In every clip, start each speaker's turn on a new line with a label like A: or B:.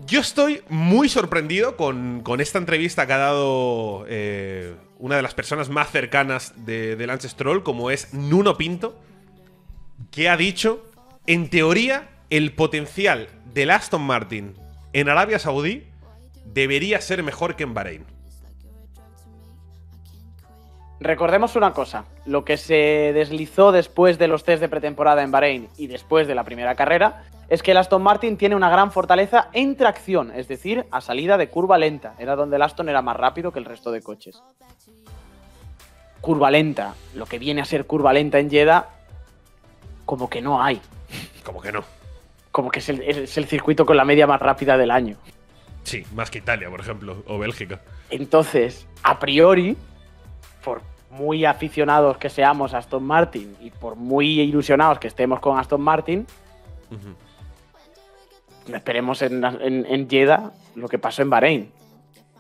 A: Yo estoy muy sorprendido con esta entrevista que ha dado una de las personas más cercanas de Lance Stroll, como es Nuno Pinto, que ha dicho, en teoría, el potencial del Aston Martin en Arabia Saudí debería ser mejor que en Bahrein.
B: Recordemos una cosa, lo que se deslizó después de los test de pretemporada en Bahrein y después de la primera carrera es que el Aston Martin tiene una gran fortaleza en tracción, es decir, a salida de curva lenta. Era donde el Aston era más rápido que el resto de coches. Curva lenta, lo que viene a ser curva lenta en Jeddah, como que no hay.
A: Como que no.
B: Como que es el circuito con la media más rápida del año.
A: Sí, más que Italia, por ejemplo, o Bélgica.
B: Entonces, a priori, por muy aficionados que seamos a Aston Martin y por muy ilusionados que estemos con Aston Martin, esperemos en Jeddah lo que pasó en Bahrein.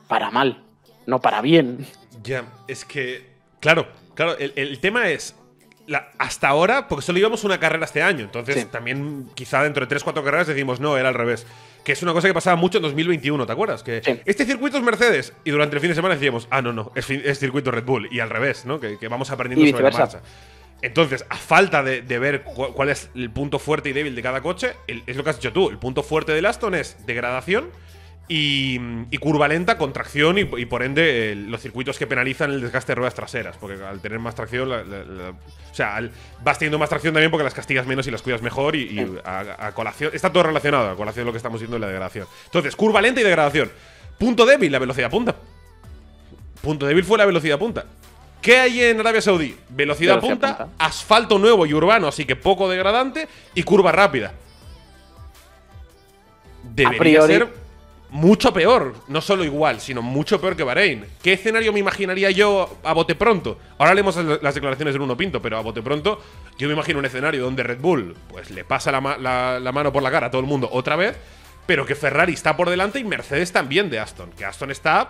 B: Para mal, no para bien.
A: Ya, es que… Claro, el tema es… hasta ahora, porque solo íbamos una carrera este año, entonces también quizá dentro de 3-4 carreras decimos, no, era al revés. Que es una cosa que pasaba mucho en 2021, ¿te acuerdas? Que este circuito es Mercedes, y durante el fin de semana decíamos, no, es circuito Red Bull, y al revés, ¿no? Que vamos aprendiendo sobre la marcha. Entonces, a falta de ver cuál es el punto fuerte y débil de cada coche, es lo que has dicho tú, el punto fuerte del Aston es degradación y curva lenta con tracción y por ende los circuitos que penalizan el desgaste de ruedas traseras, porque al tener más tracción, o sea, vas teniendo más tracción también porque las castigas menos y las cuidas mejor y a colación, está todo relacionado, a colación lo que estamos viendo en la degradación. Entonces, curva lenta y degradación. Punto débil, la velocidad punta. Punto débil fue la velocidad punta. ¿Qué hay en Arabia Saudí? Velocidad punta, asfalto nuevo y urbano, así que poco degradante, y curva rápida. Debería ser mucho peor, no solo igual, sino mucho peor que Bahrein. ¿Qué escenario me imaginaría yo a bote pronto? Ahora leemos las declaraciones de Nuno Pinto, pero a bote pronto yo me imagino un escenario donde Red Bull pues le pasa la mano por la cara a todo el mundo otra vez, pero que Ferrari está por delante y Mercedes también de Aston. Que Aston está,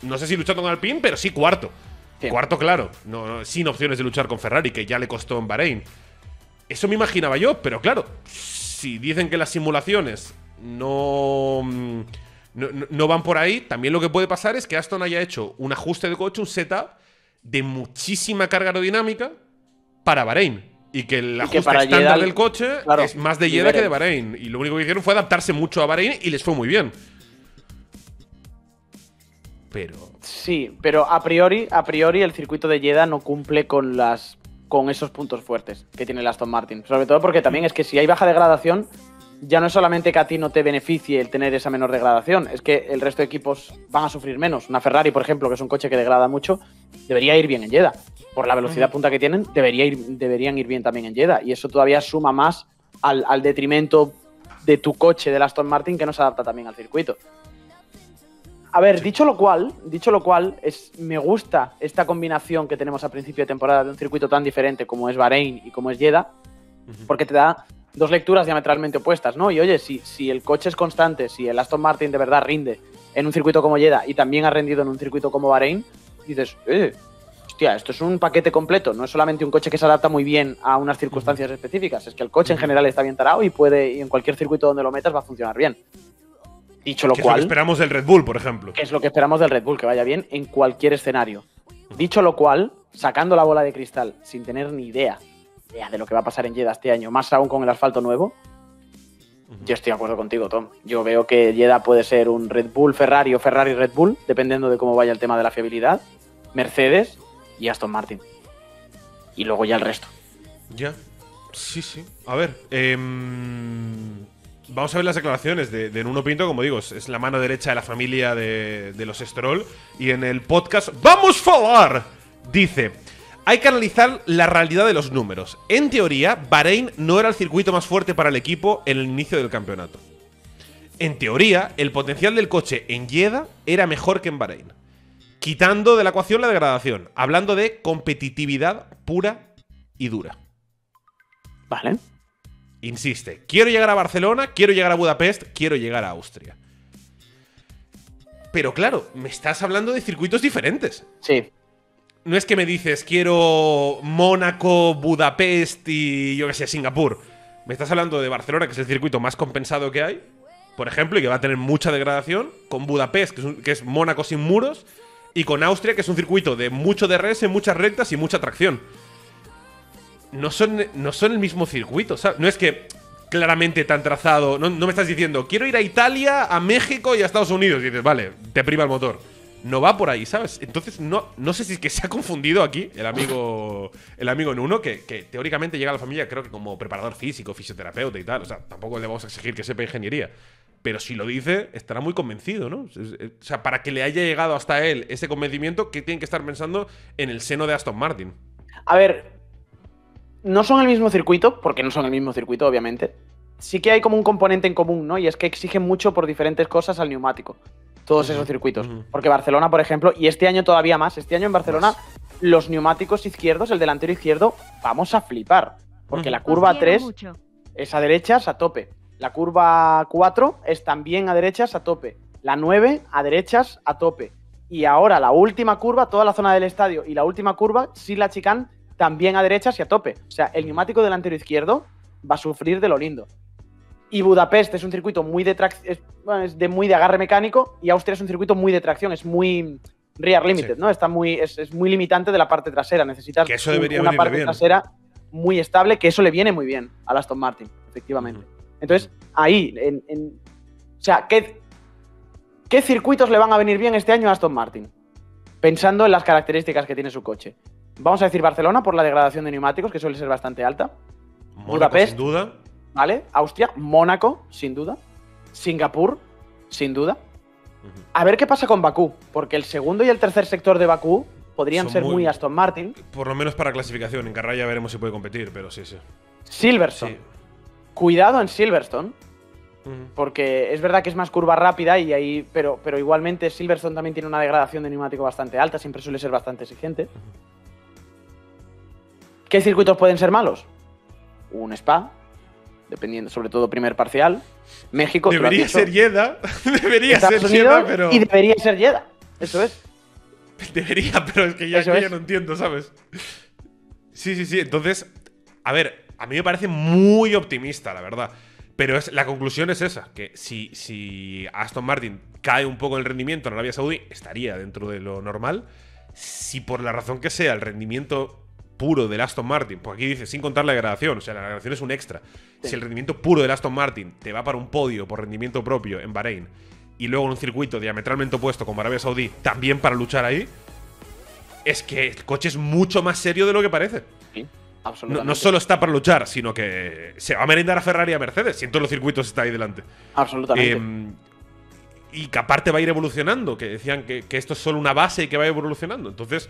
A: no sé si luchando con Alpine, pero sí cuarto. Sí. Cuarto, claro, no, sin opciones de luchar con Ferrari, que ya le costó en Bahrein. Eso me imaginaba yo, pero claro, si dicen que las simulaciones no van por ahí, también lo que puede pasar es que Aston haya hecho un ajuste de coche, un setup de muchísima carga aerodinámica para Bahrein. Y que el ajuste estándar del coche es más de Jeddah que de Bahrein. Y lo único que hicieron fue adaptarse mucho a Bahrein y les fue muy bien. Pero…
B: Sí, pero a priori el circuito de Jeddah no cumple con esos puntos fuertes que tiene el Aston Martin. Sobre todo porque también es que si hay baja degradación, ya no es solamente que a ti no te beneficie el tener esa menor degradación, es que el resto de equipos van a sufrir menos. Una Ferrari, por ejemplo, que es un coche que degrada mucho, debería ir bien en Jeddah. Por la velocidad punta que tienen, deberían ir bien también en Jeddah. Y eso todavía suma más al detrimento de tu coche del Aston Martin, que no se adapta también al circuito. A ver, dicho lo cual, me gusta esta combinación que tenemos a principio de temporada de un circuito tan diferente como es Bahrein y como es Jeddah, porque te da dos lecturas diametralmente opuestas, ¿no? Y oye, si el coche es constante, si el Aston Martin de verdad rinde en un circuito como Jeddah y también ha rendido en un circuito como Bahrein, dices, hostia, esto es un paquete completo, no es solamente un coche que se adapta muy bien a unas circunstancias específicas, es que el coche en general está bien tarado y en cualquier circuito donde lo metas va a funcionar bien. Dicho lo cual…
A: ¿Qué es lo que esperamos del Red Bull, por ejemplo?
B: Que es lo que esperamos del Red Bull, que vaya bien en cualquier escenario. Dicho lo cual, sacando la bola de cristal, sin tener ni idea de lo que va a pasar en Jeddah este año, más aún con el asfalto nuevo, yo estoy de acuerdo contigo, Tom. Yo veo que Jeddah puede ser un Red Bull, Ferrari o Ferrari Red Bull, dependiendo de cómo vaya el tema de la fiabilidad, Mercedes y Aston Martin. Y luego ya el resto.
A: Ya, sí. A ver, vamos a ver las declaraciones de Nuno Pinto, como digo, es la mano derecha de la familia de los Stroll. Y en el podcast ¡Vamos a hablar! Dice: hay que analizar la realidad de los números. En teoría, Bahrein no era el circuito más fuerte para el equipo en el inicio del campeonato. En teoría, el potencial del coche en Jeddah era mejor que en Bahrein. Quitando de la ecuación la degradación, hablando de competitividad pura y dura.
B: Vale.
A: Insiste, quiero llegar a Barcelona, quiero llegar a Budapest, quiero llegar a Austria. Pero claro, me estás hablando de circuitos diferentes.
B: Sí.
A: No es que me dices, quiero Mónaco, Budapest y yo que sé, Singapur. Me estás hablando de Barcelona, que es el circuito más compensado que hay, por ejemplo, y que va a tener mucha degradación, con Budapest, que es Mónaco sin muros, y con Austria, que es un circuito de mucho DRS, muchas rectas y mucha tracción. No son el mismo circuito, ¿sabes? No es que claramente tan trazado. No me estás diciendo, quiero ir a Italia, a México y a Estados Unidos. Y dices, vale, te priva el motor. No va por ahí, ¿sabes? Entonces, no sé si es que se ha confundido aquí el amigo Nuno, que teóricamente llega a la familia, creo que como preparador físico, fisioterapeuta y tal. O sea, tampoco le vamos a exigir que sepa ingeniería. Pero si lo dice, estará muy convencido, ¿no? O sea, para que le haya llegado hasta él ese convencimiento, ¿qué tiene que estar pensando en el seno de Aston Martin?
B: A ver, no son el mismo circuito, porque no son el mismo circuito, obviamente. Sí que hay como un componente en común, ¿no? Y es que exigen mucho por diferentes cosas al neumático. Todos esos circuitos. Porque Barcelona, por ejemplo, y este año todavía más, este año en Barcelona, los neumáticos izquierdos, el delantero izquierdo, vamos a flipar. Porque la curva 3 es a derechas a tope. La curva 4 es también a derechas a tope. La 9 a derechas a tope. Y ahora la última curva, toda la zona del estadio y la última curva, la chicane, también a derechas y a tope. O sea, el neumático delantero izquierdo va a sufrir de lo lindo. Y Budapest es un circuito muy de muy de agarre mecánico, y Austria es un circuito muy de tracción, es muy rear limited, ¿no? Es muy limitante de la parte trasera. Necesitas
A: que eso debería
B: una parte
A: bien.
B: trasera muy estable, que eso le viene muy bien al Aston Martin, efectivamente. Entonces, ahí, o sea, ¿qué circuitos le van a venir bien este año a Aston Martin? Pensando en las características que tiene su coche. Vamos a decir Barcelona por la degradación de neumáticos, que suele ser bastante alta.
A: Mónaco,
B: Budapest,
A: sin duda.
B: ¿Vale? Austria, Mónaco, sin duda. Singapur, sin duda. A ver qué pasa con Bakú, porque el segundo y el tercer sector de Bakú podrían ser muy Aston Martin.
A: Por lo menos para clasificación. En carrera ya veremos si puede competir, pero sí.
B: Silverstone. Sí. Cuidado en Silverstone, porque es verdad que es más curva rápida y ahí, pero igualmente Silverstone también tiene una degradación de neumático bastante alta, siempre suele ser bastante exigente. ¿Qué circuitos pueden ser malos? Un Spa, dependiendo, sobre todo primer parcial. México.
A: Debería ser Jeddah. Debería ser Jeddah, pero.
B: Y debería ser Jeddah. Eso es.
A: Debería, pero es que ya no entiendo, ¿sabes? Sí. Entonces, a ver, a mí me parece muy optimista, la verdad. Pero la conclusión es esa: que si Aston Martin cae un poco en el rendimiento en Arabia Saudí, estaría dentro de lo normal. Si por la razón que sea el rendimiento puro del Aston Martin, porque aquí dice sin contar la degradación, o sea, la degradación es un extra. Sí. Si el rendimiento puro del Aston Martin te va para un podio por rendimiento propio en Bahrein y luego en un circuito diametralmente opuesto como Arabia Saudí, también para luchar ahí, es que el coche es mucho más serio de lo que parece.
B: Sí, absolutamente.
A: No solo está para luchar, sino que se va a merendar a Ferrari y a Mercedes, si en todos los circuitos está ahí delante.
B: Absolutamente.
A: Y que aparte va a ir evolucionando, que decían que esto es solo una base y que va a ir evolucionando. Entonces,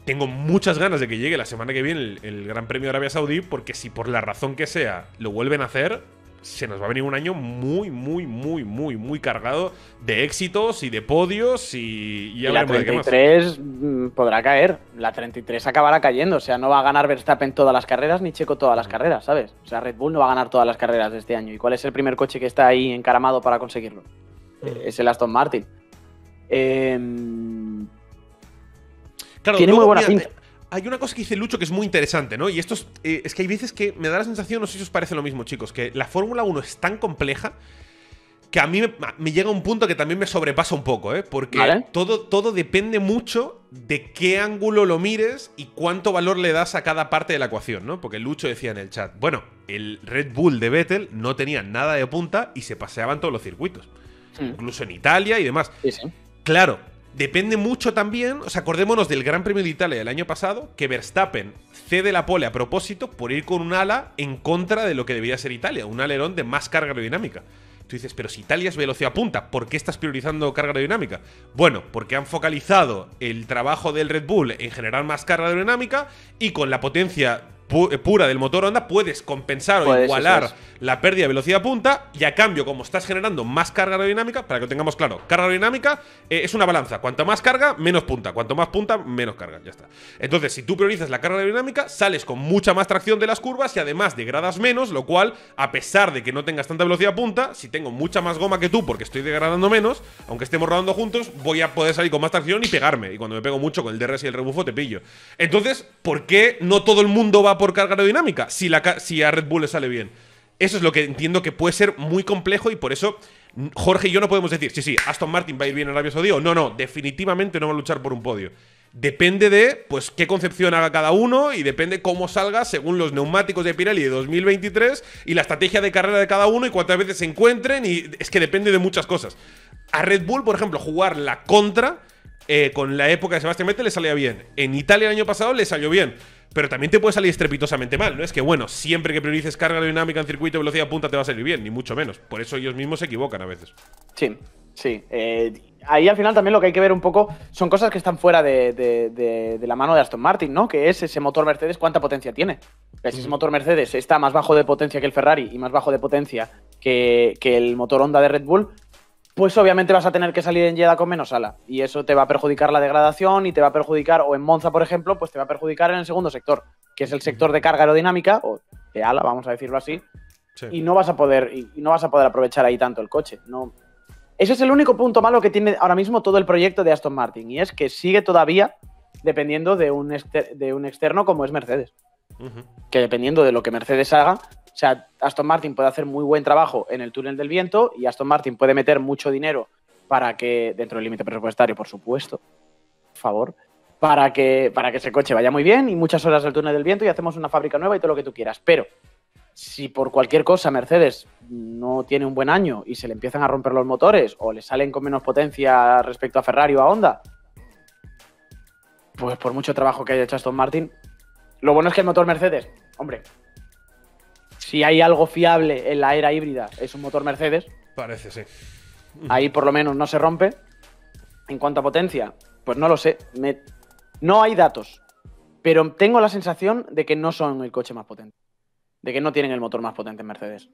A: tengo muchas ganas de que llegue la semana que viene el Gran Premio de Arabia Saudí, porque si por la razón que sea lo vuelven a hacer, se nos va a venir un año muy cargado de éxitos y de podios y ya
B: la 33 podrá caer, la 33 acabará cayendo, o sea, no va a ganar Verstappen todas las carreras ni Checo todas las carreras, ¿sabes? O sea, Red Bull no va a ganar todas las carreras de este año. ¿Y cuál es el primer coche que está ahí encaramado para conseguirlo? Es el Aston Martin.
A: Claro,
B: tiene muy buena pinta.
A: Hay una cosa que dice Lucho que es muy interesante, ¿no? Y esto es que hay veces que me da la sensación, no sé si os parece lo mismo, chicos, que la Fórmula 1 es tan compleja que a mí me llega a un punto que también me sobrepasa un poco, ¿eh? Porque todo depende mucho de qué ángulo lo mires y cuánto valor le das a cada parte de la ecuación, ¿no? Porque Lucho decía en el chat, bueno, el Red Bull de Vettel no tenía nada de punta y se paseaban todos los circuitos. Incluso en Italia y demás.
B: Sí.
A: Claro, depende mucho también, o sea, acordémonos del Gran Premio de Italia del año pasado, que Verstappen cede la pole a propósito por ir con un ala en contra de lo que debía ser Italia, un alerón de más carga aerodinámica. Tú dices, pero si Italia es velocidad punta, ¿por qué estás priorizando carga aerodinámica? Bueno, porque han focalizado el trabajo del Red Bull en generar más carga aerodinámica y con la potencia pura del motor Honda puedes compensar o igualar la pérdida de velocidad punta, y a cambio, como estás generando más carga aerodinámica, para que lo tengamos claro, carga aerodinámica es una balanza, cuanto más carga, menos punta, cuanto más punta, menos carga, ya está. Entonces, si tú priorizas la carga aerodinámica, sales con mucha más tracción de las curvas y además degradas menos, lo cual, a pesar de que no tengas tanta velocidad punta, si tengo mucha más goma que tú porque estoy degradando menos, aunque estemos rodando juntos, voy a poder salir con más tracción y pegarme, y cuando me pego mucho con el DRS y el rebufo te pillo. Entonces, ¿por qué no todo el mundo va por carga aerodinámica si a Red Bull le sale bien? Eso es lo que entiendo que puede ser muy complejo, y por eso Jorge y yo no podemos decir, sí, Aston Martin va a ir bien en Arabia Saudí o no, definitivamente no va a luchar por un podio. Depende de, pues, qué concepción haga cada uno y depende cómo salga según los neumáticos de Pirelli de 2023 y la estrategia de carrera de cada uno y cuántas veces se encuentren, y es que depende de muchas cosas. A Red Bull, por ejemplo, jugar la contra con la época de Sebastián Vettel le salía bien. En Italia el año pasado le salió bien, pero también te puede salir estrepitosamente mal. No es que, bueno, siempre que priorices carga aerodinámica en circuito de velocidad punta te va a salir bien, ni mucho menos. Por eso ellos mismos se equivocan a veces.
B: Sí, sí. Ahí al final también lo que hay que ver un poco son cosas que están fuera de la mano de Aston Martin, ¿no? Que es ese motor Mercedes, ¿cuánta potencia tiene? Si ese motor Mercedes está más bajo de potencia que el Ferrari y más bajo de potencia que el motor Honda de Red Bull, pues obviamente vas a tener que salir en Jeddah con menos ala. Y eso te va a perjudicar la degradación y te va a perjudicar, o en Monza, por ejemplo, pues te va a perjudicar en el segundo sector, que es el sector de carga aerodinámica, o de ala, vamos a decirlo así. Sí. Y no vas a poder aprovechar ahí tanto el coche. No. Ese es el único punto malo que tiene ahora mismo todo el proyecto de Aston Martin, y es que sigue todavía dependiendo de un externo como es Mercedes. Que dependiendo de lo que Mercedes haga, o sea, Aston Martin puede hacer muy buen trabajo en el túnel del viento y Aston Martin puede meter mucho dinero para que, dentro del límite presupuestario, por supuesto, por favor, para que ese coche vaya muy bien y muchas horas del túnel del viento y hacemos una fábrica nueva y todo lo que tú quieras. Pero si por cualquier cosa Mercedes no tiene un buen año y se le empiezan a romper los motores o le salen con menos potencia respecto a Ferrari o a Honda, pues por mucho trabajo que haya hecho Aston Martin, lo bueno es que el motor Mercedes, hombre, si hay algo fiable en la era híbrida, es un motor Mercedes.
A: Parece, sí.
B: Ahí por lo menos no se rompe. En cuanto a potencia, pues no lo sé. No hay datos, pero tengo la sensación de que no son el coche más potente. De que no tienen el motor más potente en Mercedes.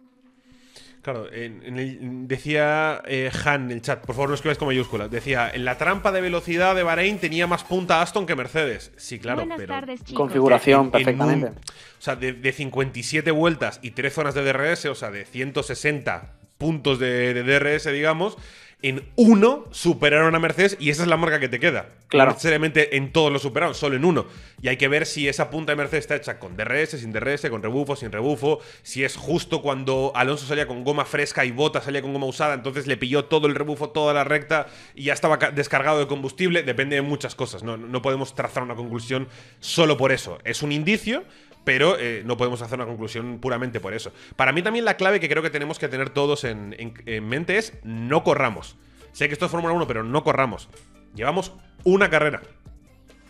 A: Claro, decía Han en el chat, por favor no escribáis con mayúsculas. Decía, en la trampa de velocidad de Bahrein tenía más punta Aston que Mercedes. Sí, claro,
C: Buenas
A: pero
C: tardes, chicos.
B: Configuración perfectamente.
A: O sea, de 57 vueltas y 3 zonas de DRS, o sea, de 160 puntos de DRS, digamos, en uno superaron a Mercedes y esa es la marca que te queda.
B: Claro.
A: No necesariamente en todos lo superaron, solo en uno. Y hay que ver si esa punta de Mercedes está hecha con DRS, sin DRS, con rebufo, sin rebufo. Si es justo cuando Alonso salía con goma fresca y Bottas salía con goma usada, entonces le pilló todo el rebufo, toda la recta y ya estaba descargado de combustible. Depende de muchas cosas. No podemos trazar una conclusión solo por eso. Es un indicio, pero no podemos hacer una conclusión puramente por eso. Para mí también la clave que creo que tenemos que tener todos en mente es no corramos. Sé que esto es Fórmula 1, pero no corramos. Llevamos una carrera.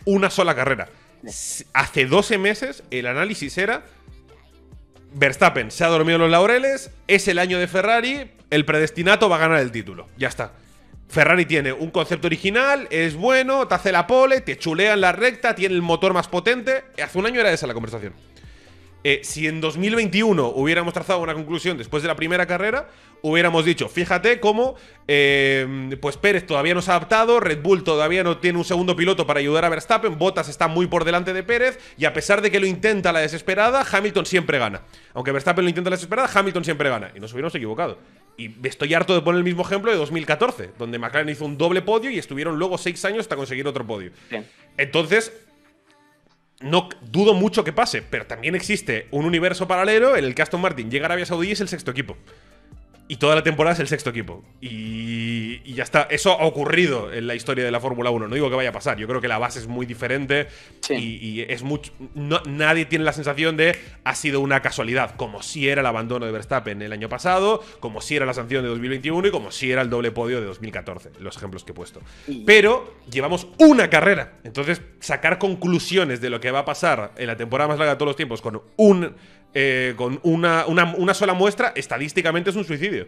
A: Una sola carrera. Hace 12 meses el análisis era: Verstappen se ha dormido en los laureles, es el año de Ferrari, el predestinato va a ganar el título. Ya está. Ferrari tiene un concepto original, es bueno, te hace la pole, te chulea en la recta, tiene el motor más potente. Hace un año era esa la conversación. Si en 2021 hubiéramos trazado una conclusión después de la primera carrera, hubiéramos dicho, fíjate cómo pues Pérez todavía no se ha adaptado, Red Bull todavía no tiene un segundo piloto para ayudar a Verstappen, Bottas está muy por delante de Pérez y a pesar de que lo intenta a la desesperada, Hamilton siempre gana. Aunque Verstappen lo intenta a la desesperada, Hamilton siempre gana. Y nos hubiéramos equivocado. Y estoy harto de poner el mismo ejemplo de 2014, donde McLaren hizo un doble podio y estuvieron luego 6 años hasta conseguir otro podio. Bien. Entonces, no dudo mucho que pase, pero también existe un universo paralelo en el que Aston Martin llega a Arabia Saudí y es el sexto equipo. Y toda la temporada es el sexto equipo. Y ya está. Eso ha ocurrido en la historia de la Fórmula 1. No digo que vaya a pasar. Yo creo que la base es muy diferente. Sí. Y es mucho. Nadie tiene la sensación de ha sido una casualidad. Como si era el abandono de Verstappen el año pasado, como si era la sanción de 2021 y como si era el doble podio de 2014. Los ejemplos que he puesto. Pero llevamos una carrera. Entonces, sacar conclusiones de lo que va a pasar en la temporada más larga de todos los tiempos con una sola muestra, estadísticamente es un suicidio.